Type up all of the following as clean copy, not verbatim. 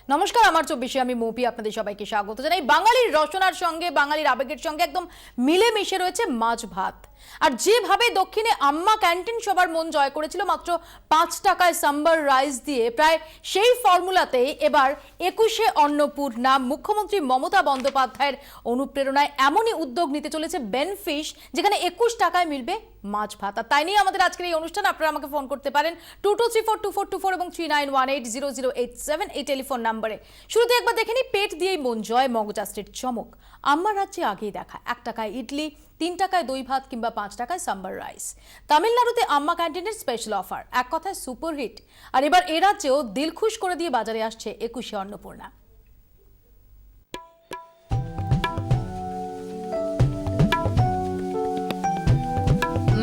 নমস্কার, আমার 24-এ আমি মৌপি আপনাদের সবাইকে স্বাগত জানাই। বাঙালির রসনার সঙ্গে, বাঙালির আবেগের সঙ্গে একদম মিলেমিশে রয়েছে মাছ ভাত। আর যেভাবে দক্ষিণে আম্মা ক্যান্টিন সবার মন জয় করেছিল মাত্র 5 টাকায় সাম্বার রাইস দিয়ে, প্রায় সেই ফর্মুলাতেই এবার 21শে অন্নপূর্ণা মুখ্যমন্ত্রী মমতা বন্দ্যোপাধ্যায়ের অনুপ্রেরণায় এমনই উদ্যোগ নিতে চলেছে বেনফিশ, যেখানে 21 টাকায় মিলবে মাছ ভাত। আর তাই নিয়ে আমাদের আজকের এই অনুষ্ঠান। আপনারা আমাকে ফোন করতে পারেন 22342424 এবং 39180087 এই টেলিফোন নাম্বারে। শুরুতে একবার দেখে নিই পেট দিয়েই মন জয় মগজাস্ত্রীর চমক। আম্মার রাজ্যে আগেই দেখা 1 টাকায় ইডলি, 3 টাকায় দই ভাত কিংবা 5 টাকায় সাম্বার রাইস। তামিলনাড়ুতে আম্মা ক্যান্টিনের স্পেশাল অফার, এক কথায় সুপারহিট। আর এবার এ রাজ্যেও দিলখুশ করে দিয়ে বাজারে আসছে 21শে অন্নপূর্ণা।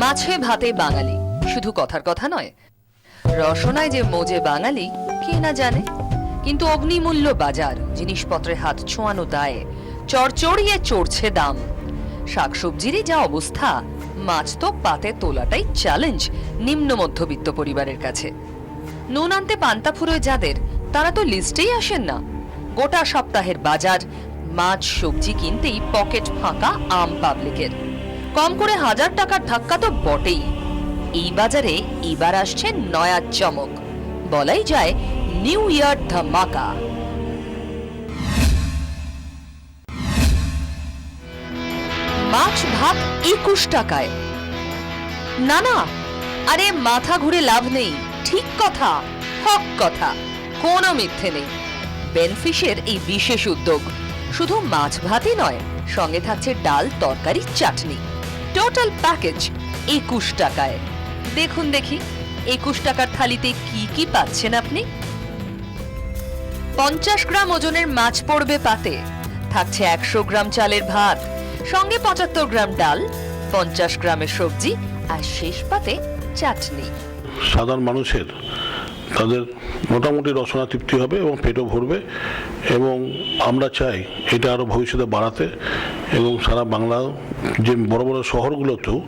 মাছে ভাতে বাঙালি শুধু কথার কথা নয়, রসনায় যে মোজে বাঙালি কে না জানে। কিন্তু অগ্নিমূল্য বাজার, জিনিসপত্রের হাত ছোঁয়ানো দায়ে চড়চড়িয়ে চড়ছে দাম। শাকসবজিরই যা অবস্থা, মাছ তো পাতে তোলাটাই চ্যালেঞ্জ নিম্ন মধ্যবিত্ত পরিবারের কাছে। নুন আনতে পান্তা ফুরোয় যাদের, তারা তো লিস্টেই আসেন না। গোটা সপ্তাহের বাজার, মাছ সবজি কিনতেই পকেট ফাঁকা আম পাবলিকের। কম করে 1000 টাকার ধাক্কা তো বটেই। এই বাজারে এবার আসছে নয়া চমক, বলাই যায় নিউ ইয়ার ধামাকা। মাছ ভাত 21 টাকায়। না না, আরে মাথা ঘুরে লাভ নেই, ঠিক কথা, হক কথা, কোনো মিথ্যে নেই। বেনফিশের এই বিশেষ উদ্যোগ শুধু মাছ ভাতই নয়, সঙ্গে থাকছে ডাল, তরকারি, চাটনি। টোটাল প্যাকেজ 21 টাকায়। দেখুন দেখি 21 টাকার থালিতে কি কি পাচ্ছেন আপনি। 50 গ্রাম ওজনের মাছ পড়বে পাতে, থাকছে 100 গ্রাম চালের ভাত, সঙ্গে 75 গ্রাম ডাল, 50 গ্রামের সবজি, আর শেষ পাতে চাটনি। সাধারণ মানুষের তাদের মোটামুটি রসনা তৃপ্তি হবে এবং পেটও ভরবে, এবং আমরা চাই এটা আরও ভবিষ্যতে বাড়াতে, এবং সারা বাংলা যে বড় বড় শহরগুলোতেও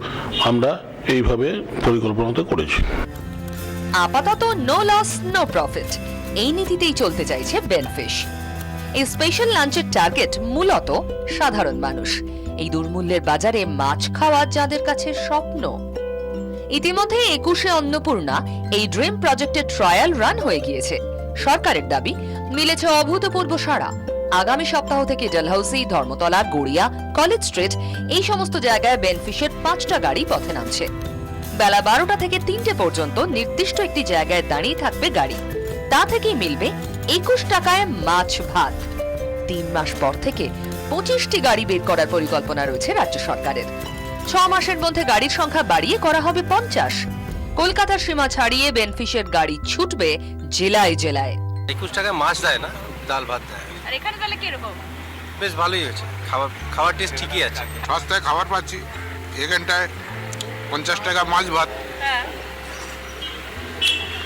আমরা এইভাবে পরিকল্পনাতে করেছি। আপাতত নো লস নো প্রফিট, এই নীতিতেই চলতে চাইছে বেনফিশ। এই স্পেশাল লাঞ্চের টার্গেট মূলত সাধারণ মানুষ। এই দুর্মূল্যের বাজারে মাছ খাওয়া যাদের কাছে স্বপ্ন। ইতিমধ্যে 21শে অন্নপূর্ণা এই ড্রিম প্রজেক্টের ট্রায়াল রান হয়ে গিয়েছে। সরকারের দাবি, মিলেছে অভূতপূর্ব সাড়া। আগামী সপ্তাহ থেকে ডালহাউসি, ধর্মতলা, গড়িয়া, কলেজ স্ট্রিট এই সমস্ত জায়গায় বেনফিশের 5টা গাড়ি পথে নামছে। বেলা 12টা থেকে 3টে পর্যন্ত নির্দিষ্ট একটি জায়গায় দাঁড়িয়ে থাকবে গাড়ি। তা থেকেই মিলবে 21 টাকায় মাছ ভাত। 3 মাস পর থেকে 25টি গাড়ি বের করার পরিকল্পনা রয়েছে রাজ্য সরকারের। 6 মাসের মধ্যে গাড়ির সংখ্যা বাড়িয়ে করা হবে 50। কলকাতার সীমা ছাড়িয়ে বেনফিশের গাড়ি ছুটবে জেলায় জেলায়। 21 টাকায় মাছ দেয় না, ডাল ভাত দেয়। আর এখানে তাহলে কিরকম? বেশ ভালোই হয়েছে, খাবার টেস্ট ঠিকই আছে। সস্তায় খাবার পাচ্ছি এখানটায়। 50 টাকা মাছ ভাত,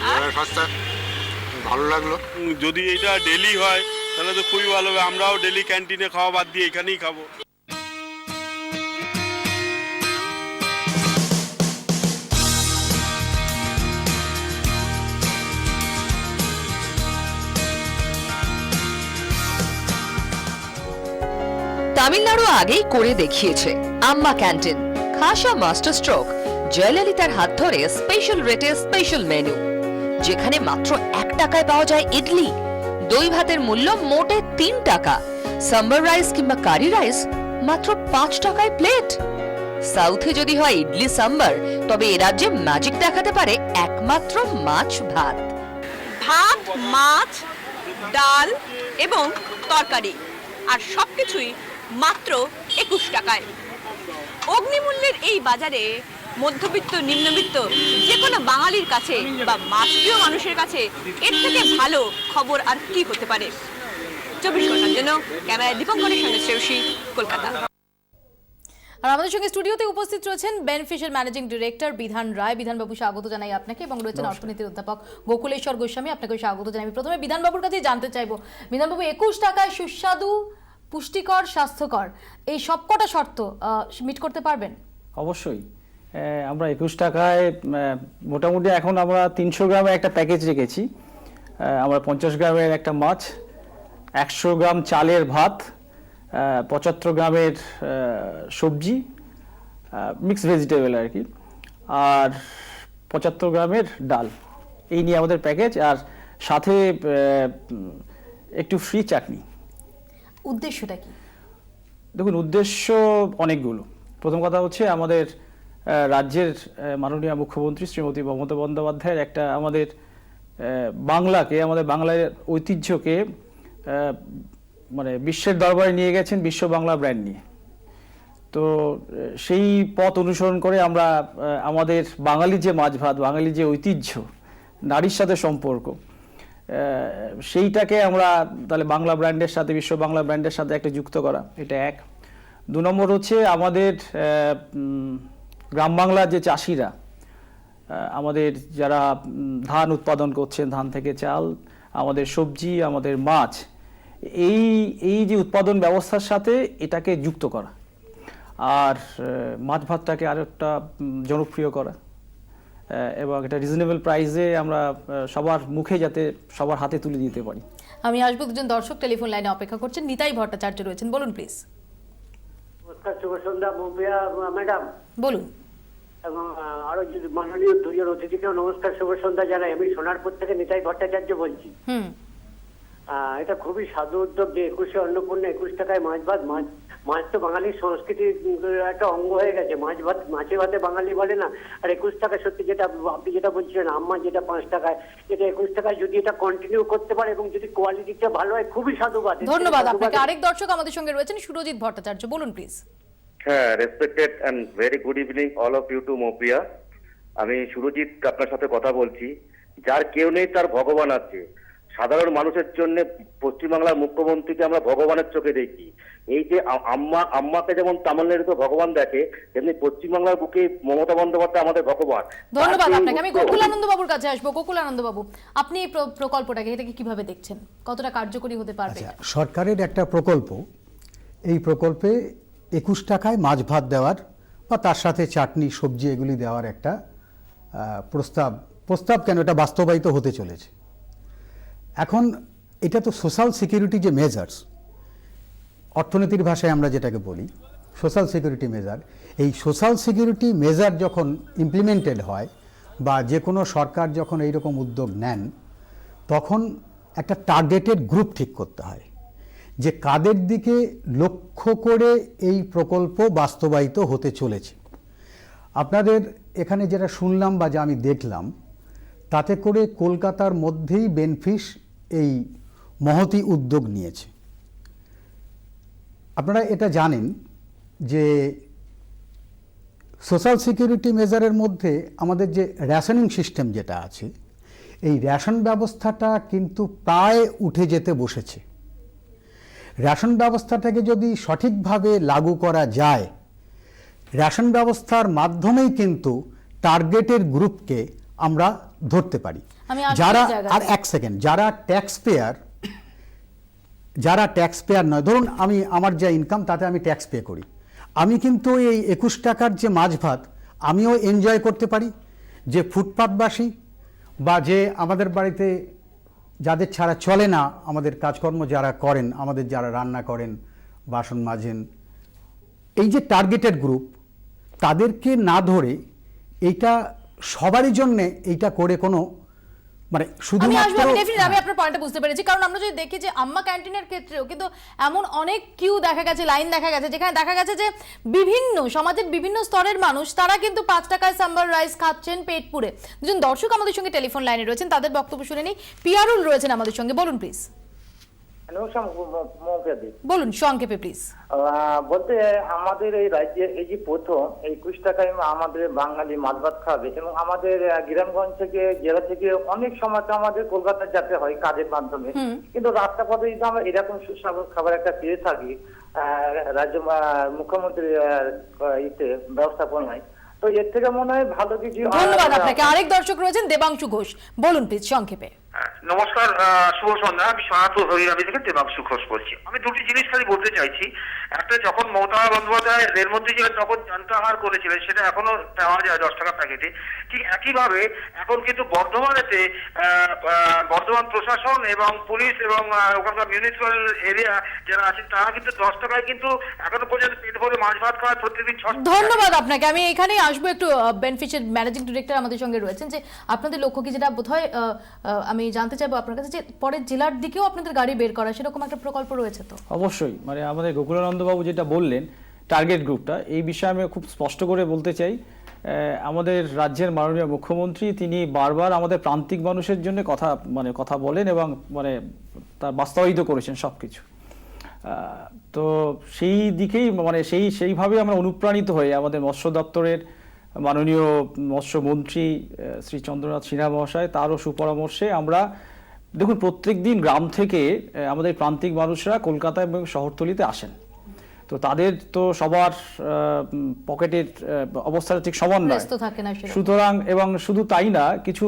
হ্যাঁ, সস্তা, ভালো লাগলো। যদি এটা ডেলি হয় তাহলে তো খুবই ভালো হবে। আমরাও ডেলি ক্যান্টিনে খাওয়া বাদ দিয়ে এখানেই খাবো। তামিলনাড়ু আগেই করে দেখিয়েছে আম্মা ক্যান্টিন। খাসা মাস্টার স্ট্রোক, জয়ললিতার হাত ধরে স্পেশাল রেটে স্পেশাল মেনু, যেখানে মাত্র 1 টাকায় পাওয়া যায় ইডলি, দই ভাতের মূল্য মোটে 3 টাকা, সাম্বার রাইস কিংবা কারি রাইস মাত্র 5 টাকায় প্লেট। সাউথে যদি হয় ইডলি সাম্বার, তবে এ রাজ্যে ম্যাজিক দেখাতে পারে একমাত্র মাছ ভাত। ভাত, মাছ, ডাল এবং তরকারি, আর সবকিছুই মাত্র 21 টাকায়। অগ্নিমূল্যের এই বাজারে মধ্যবিত্ত, নিম্নবিত্ত যে কোনো বাঙালির কাছে বা মাছপ্রিয় মানুষের কাছে এর থেকে ভালো খবর আর কি হতে পারে। 24 ঘন্টার জন্য ক্যামেরায় দীপঙ্করের সঙ্গে শ্রেয়সী, কলকাতা। আর আমাদের সঙ্গে স্টুডিওতে উপস্থিত রয়েছেন বেনফিশের ম্যানেজিং ডিরেক্টর বিধান রায়। বিধানবাবু, স্বাগত জানাই আপনাকে। এবং রয়েছেন অর্থনীতির অধ্যাপক গোকুলেশ্বর গোস্বামী, আপনাকে স্বাগত জানাই। প্রথমে বিধানবাবুর কাছে জানতে চাইবো, বিধানবাবু 21 টাকায় সুস্বাদু, পুষ্টিকর, স্বাস্থ্যকর এই সবকটা শর্ত মিট করতে পারবেন? অবশ্যই। আমরা 21 টাকায় মোটামুটি এখন আমরা 300 গ্রামের একটা প্যাকেজ রেখেছি। আমরা 50 গ্রামের একটা মাছ 100 গ্রাম চালের ভাত, 75 গ্রামের সবজি, মিক্স ভেজিটেবল আর কি, আর 75 গ্রামের ডাল। এই নিয়ে আমাদের প্যাকেজ, আর সাথে একটু ফ্রি চাটনি। উদ্দেশ্যটা কি? দেখুন, উদ্দেশ্য অনেকগুলো। প্রথম কথা হচ্ছে আমাদের রাজ্যের মাননীয় মুখ্যমন্ত্রী শ্রীমতী মমতা বন্দ্যোপাধ্যায়ের একটা আমাদের বাংলাকে, আমাদের বাংলার ঐতিহ্যকে মানে বিশ্বের দরবারে নিয়ে গেছেন বিশ্ব বাংলা ব্র্যান্ড নিয়ে। তো সেই পথ অনুসরণ করে আমরা আমাদের বাঙালি যে মাছ ভাত, বাঙালি যে ঐতিহ্য, নারীর সাথে সম্পর্ক, সেইটাকে আমরা তাহলে বাংলা ব্র্যান্ডের সাথে, বিশ্ব বাংলা ব্র্যান্ডের সাথে একটা যুক্ত করা, এটা এক। 2 নম্বর হচ্ছে আমাদের গ্রাম বাংলার যে চাষিরা, আমাদের যারা ধান উৎপাদন করছেন, ধান থেকে চাল, আমাদের সবজি, আমাদের মাছ, এই যে উৎপাদন ব্যবস্থার সাথে এটাকে যুক্ত করা, আর মাছ ভাতটাকে আরো একটা জনপ্রিয় করা, এবং এটা রিজনেবল প্রাইসে আমরা সবার মুখে যাতে সবার হাতে তুলে দিতে পারি। আমি আসবো, দুজন দর্শক টেলিফোন লাইনে অপেক্ষা করছেন। নিতাই ভট্টাচার্য রয়েছেন, বলুন প্লিজ। নমস্কার, শুভ সন্ধ্যা মৌপিয়া ম্যাডাম, বলুন। এবং আরো মাননীয় দুজন অতিথিকেও নমস্কার, শুভ সন্ধ্যা জানাই। আমি সোনারপুর থেকে নিতাই ভট্টাচার্য বলছি। এটা খুবই সাধু উদ্যোগ যে 21শে অন্নপূর্ণা 21 টাকায় মাছ ভাত। মাছ তো বাঙালির সংস্কৃতির একটা অঙ্গ হয়ে গেছে। মাছ ভাত, মাছে ভাতে বাঙালি বলে না। আর 21 টাকা সত্যি, যেটা আপনি যেটা বলছিলেন, আম্মা যেটা 5 টাকায়, এটা 21 টাকায় যদি এটা কন্টিনিউ করতে পারে এবং যদি কোয়ালিটিটা ভালো হয়, খুবই সাধুবাদ। ধন্যবাদ আপনাকে। আরেক দর্শক আমাদের সঙ্গে রয়েছেন, সুরজিৎ ভট্টাচার্য, বলুন প্লিজ। হ্যাঁ, respected and very good evening all of you to মোপিয়া। আমি সুরজিৎ আপনার সাথে কথা বলছি। যার কেউ নেই তার ভগবান আছে। সাধারণ মানুষের জন্য পশ্চিমবাংলার মুখ্যমন্ত্রীকে আমরা ভগবানের চোখে দেখি। এই যে আম্মাকে যেমন তামিলনাড়ুতে ভগবান দেখে, তেমনি পশ্চিমবাংলার বুকে মমতা বন্দ্যোপাধ্যায় আমাদের ভগবান। ধন্যবাদ আপনাকে। আমি গোকুলানন্দ বাবুর কাছে আসবো। গোকুলানন্দ বাবু, আপনি এই প্রকল্পটাকে, এটাকে কিভাবে দেখছেন? কতটা কার্যকরী হতে পারবে? সরকারের একটা প্রকল্প, এই প্রকল্পে 21 টাকায় মাছ ভাত দেওয়ার বা তার সাথে চাটনি, সবজি এগুলি দেওয়ার একটা প্রস্তাব কেন, এটা বাস্তবায়িত হতে চলেছে। এখন এটা তো সোশ্যাল সিকিউরিটি যে মেজার্স, অর্থনীতির ভাষায় আমরা যেটাকে বলি সোশ্যাল সিকিউরিটি মেজার, এই সোশ্যাল সিকিউরিটি মেজার যখন ইমপ্লিমেন্টেড হয় বা যে কোনো সরকার যখন এইরকম উদ্যোগ নেন, তখন একটা টার্গেটেড গ্রুপ ঠিক করতে হয় যে কাদের দিকে লক্ষ্য করে এই প্রকল্প বাস্তবায়িত হতে চলেছে। আপনাদের এখানে যেটা শুনলাম বা যা আমি দেখলাম, তাতে করে কলকাতার মধ্যেই বেনফিশ এই মহতী উদ্যোগ নিয়েছে। আপনারা এটা জানেন যে সোশ্যাল সিকিউরিটি মেজারের মধ্যে আমাদের যে রেশনিং সিস্টেম যেটা আছে, এই রেশন ব্যবস্থাটা কিন্তু প্রায় উঠে যেতে বসেছে। রেশন ব্যবস্থাটাকে যদি সঠিকভাবে লাগু করা যায়, রেশন ব্যবস্থার মাধ্যমেই কিন্তু টার্গেটের গ্রুপকে আমরা ধরতে পারি। যারা, আর এক সেকেন্ড, যারা ট্যাক্স পেয়ার নয়, ধরুন আমার যা ইনকাম তাতে আমি ট্যাক্স পে করি, আমি কিন্তু এই 21 টাকার যে মাছ ভাত আমিও এনজয় করতে পারি। যে ফুটপাতবাসী বা যে আমাদের বাড়িতে যাদের ছাড়া চলে না, আমাদের কাজকর্ম যারা করেন, আমাদের যারা রান্না করেন, বাসন মাজেন, এই যে টার্গেটেড গ্রুপ, তাদেরকে না ধরে এইটা সবারই জন্য এইটা করে কোনো মানে শুধুমাত্র, আমি আপনার পয়েন্টটা বুঝতে পেরেছি। কারণ আমরা যদি দেখি যে আম্মা ক্যান্টিনের ক্ষেত্রেও কিন্তু এমন অনেক কিউ দেখা গেছে, লাইন দেখা গেছে, যেখানে দেখা গেছে যে বিভিন্ন সমাজের বিভিন্ন স্তরের মানুষ তারা কিন্তু 5 টাকায় সাম্বার রাইস খাচ্ছেন পেট পুরে। দুজন দর্শক আমাদের সঙ্গে টেলিফোন লাইনে রয়েছেন, তাদের বক্তব্য শুনে নেই। পিয়ারুল রয়েছেন আমাদের সঙ্গে, বলুন প্লিজ। বলুন সংক্ষেপে প্লিজ। বলতে আমাদের এই রাজ্যে এই যে প্রথম 21 টাকায় আমাদের বাঙালি মাছ ভাত খাবে, এবং আমাদের গ্রামগঞ্জ থেকে, জেলা থেকে অনেক সময় তো আমাদের কলকাতা যেতে হয় কাজের মাধ্যমে, কিন্তু রাস্তা পথে যদি আমরা এরকম সুস্বাদু খাবার একটা পেয়ে থাকি রাজ্য মুখ্যমন্ত্রী ব্যবস্থাপনায়, তো এর থেকে মনে হয় ভালো কিছু। ধন্যবাদ আপনাকে। আরেক দর্শক রয়েছেন দেবাংশু ঘোষ, বলুন প্লিজ সংক্ষেপে। নমস্কার, শুভ সন্ধ্যা। আমি সোনারপুর হরিরাবি থেকে দেবাংশু ঘোষ বলছি। আমি দুটি জিনিস খালি বলতে চাইছি। একটা, যখন মমতা বন্দ্যোপাধ্যায় রেলমন্ত্রী ছিলেন তখন জনতাহার করেছিলেন, সেটা এখনো পাওয়া যায় 10 টাকা প্যাকেটে। ঠিক একইভাবে এখন কিন্তু বর্ধমানেতে বর্ধমান প্রশাসন এবং পুলিশ এবং ওখানকার মিউনিসিপ্যাল এরিয়া যারা আছেন তারা কিন্তু 10 টাকায় কিন্তু এখনো পর্যন্ত পেট ভরে মাছ ভাত খাওয়ায় প্রত্যেকদিন 6 টাকা। ধন্যবাদ আপনাকে। আমি এখানেই আসবো একটু বেনিফিশের ম্যানেজিং ডিরেক্টর আমাদের সঙ্গে রয়েছেন, যে আপনাদের লক্ষ্য কি, যেটা বোধহয় আমি জানতে চাইবো আপনার কাছে, যে পরের জেলার দিকেও আপনাদের গাড়ি বের করা, সেরকম একটা প্রকল্প রয়েছে তো? অবশ্যই, মানে আমাদের গোকুলানন্দ বাবু যেটা বললেন টার্গেট গ্রুপটা, এই বিষয়ে আমি খুব স্পষ্ট করে বলতে চাই। আমাদের রাজ্যের মাননীয় মুখ্যমন্ত্রী তিনি বারবার আমাদের প্রান্তিক মানুষের জন্য কথা বলেন এবং তার বাস্তবায়িত করেছেন সবকিছু। তো সেই দিকেই সেইভাবে আমরা অনুপ্রাণিত হয়ে আমাদের মৎস্য দপ্তরের মাননীয় মৎস্যমন্ত্রী শ্রী চন্দ্রনাথ সিনহা মহাশয়, তারও সুপরামর্শে আমরা দেখুন প্রত্যেক দিন গ্রাম থেকে আমাদের প্রান্তিক মানুষরা কলকাতা এবং শহরতলিতে আসেন। তো তাদের তো সবার পকেটের অবস্থাটা ঠিক সমান নয়, সুতরাং এবং শুধু তাই না, কিছু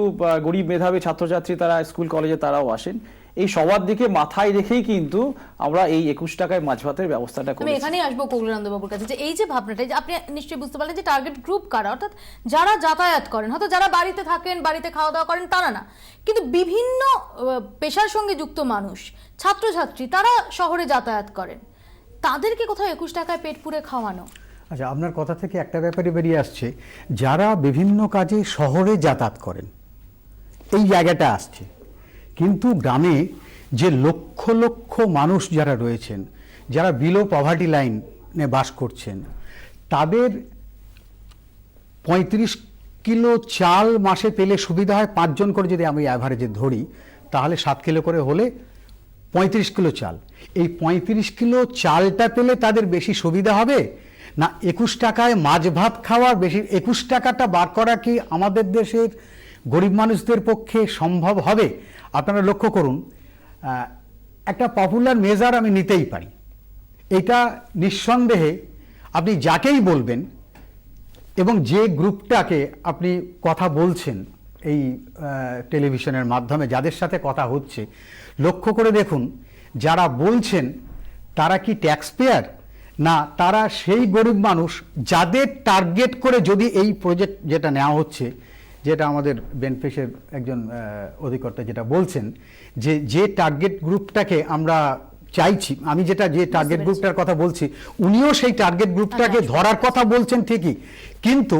গরিব মেধাবী ছাত্রছাত্রী তারা স্কুল কলেজে তারাও আসেন। এই সবার দিকে মাথায় রেখেই কিন্তু আমরা এই 21 টাকায় মাছ ভাতের ব্যবস্থাটা করেছি। আমি এখানেই আসবো কৌলানন্দ বাবুর কাছে, যে এই যে ভাবনাটা, যে আপনি নিশ্চয়ই বুঝতে পারলেন যে টার্গেট গ্রুপ কারা, অর্থাৎ যারা যাতায়াত করেন, হয়তো যারা বাড়িতে থাকেন, বাড়িতে খাওয়া দাওয়া করেন তারা না, কিন্তু বিভিন্ন পেশার সঙ্গে যুক্ত মানুষ, ছাত্রছাত্রী, তারা শহরে যাতায়াত করেন, তাদেরকে কোথাও 21 টাকায় পেট পুরে খাওয়ানো। আচ্ছা, আপনার কথা থেকে একটা ব্যাপারে বেরিয়ে আসছে, যারা বিভিন্ন কাজে শহরে যাতায়াত করেন এই জায়গাটা আসছে, কিন্তু গ্রামে যে লক্ষ লক্ষ মানুষ যারা রয়েছেন, যারা বিলো পভার্টি লাইনে বাস করছেন, তাদের 35 কিলো চাল মাসে পেলে সুবিধা হয়। 5 জন করে যদি আমি অ্যাভারেজে ধরি, তাহলে 7 কিলো করে হলে 35 কিলো চাল। এই 35 কিলো চালটা পেলে তাদের বেশি সুবিধা হবে না 21 টাকায় মাছ ভাত খাওয়ার বেশি? 21 টাকাটা বার করা কি আমাদের দেশের গরিব মানুষদের পক্ষে সম্ভব হবে? আপনারা লক্ষ্য করুন, একটা পপুলার মেজার আমি নিতেই পারি, এটা নিঃসন্দেহে আপনি যাকেই বলবেন এবং যে গ্রুপটাকে আপনি কথা বলছেন এই টেলিভিশনের মাধ্যমে, যাদের সাথে কথা হচ্ছে, লক্ষ্য করে দেখুন যারা বলছেন তারা কি ট্যাক্স পেয়ার, না তারা সেই গরিব মানুষ যাদের টার্গেট করে যদি এই প্রজেক্ট যেটা নেওয়া হচ্ছে, যেটা আমাদের বেনিফিশের একজন অধিকর্তা যেটা বলছেন, যে টার্গেট গ্রুপটাকে আমরা চাইছি, আমি যে টার্গেট গ্রুপটার কথা বলছি, উনিও সেই টার্গেট গ্রুপটাকে ধরার কথা বলছেন ঠিকই, কিন্তু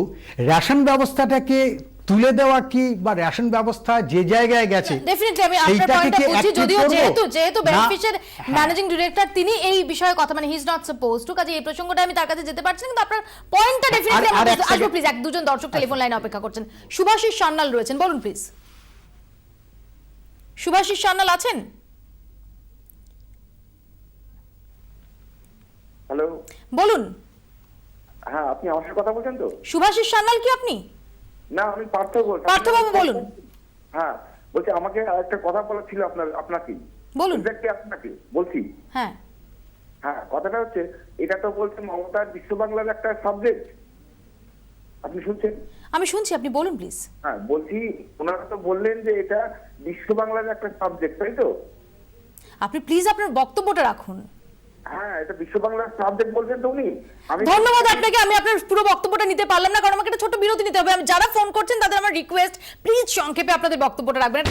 রেশন ব্যবস্থাটাকে তুলে দেওয়া কি, বা রেশন ব্যবস্থা যে জায়গায় গেছে, ডেফিনেটলি আমি আপনার পয়েন্টটা বুঝি, যদিও যেহেতু বেনিফিশের ম্যানেজিং ডিরেক্টর তিনি এই বিষয়ে কথা, মানে he is not suppose two, কাজে এই প্রসঙ্গটা আমি তার কাছে যেতে পারছি না, কিন্তু আপনার পয়েন্টটা ডেফিনেটলি আমরা আসবো। প্লিজ, দুজন দর্শক টেলিফোন লাইনে অপেক্ষা করছেন। সুভাষিস সান্যাল রয়েছেন, বলুন প্লিজ। সুভাষিস সান্যাল আছেন? হ্যালো, বলুন। হ্যাঁ, আপনি আমার সাথে কথা বলছেন তো? সুভাষিস সান্যাল কি আপনি? না, আমি পার্থ বলছি। পার্থবাবু বলুন। হ্যাঁ, বলছি আমাকে একটা কথা বলার ছিল আপনাকে। বলুন। আপনাকে বলছি। হ্যাঁ হ্যাঁ, কথাটা হচ্ছে, এটা তো বলছে মমতার বিশ্ব বাংলার একটা সাবজেক্ট, আপনি শুনছেন? আমি শুনছি, আপনি বলুন প্লিজ। হ্যাঁ, বলছি ওনারা তো বললেন যে এটা বিশ্ব বাংলার একটা সাবজেক্ট, তাই তো? আপনি প্লিজ আপনার বক্তব্যটা রাখুন। হ্যাঁ, এটা বিশ্ব বাংলার সাবজেক্ট বলছেন তো উনি। ধন্যবাদ আপনাকে। আমি আপনার পুরো বক্তব্যটা নিতে পারলাম না, কারণ আমাকে একটা ছোট বিরতি নিতে হবে। যারা ফোন করছেন তাদের আমার রিকোয়েস্ট, প্লিজ সংক্ষেপে আপনাদের বক্তব্যটা রাখবেন।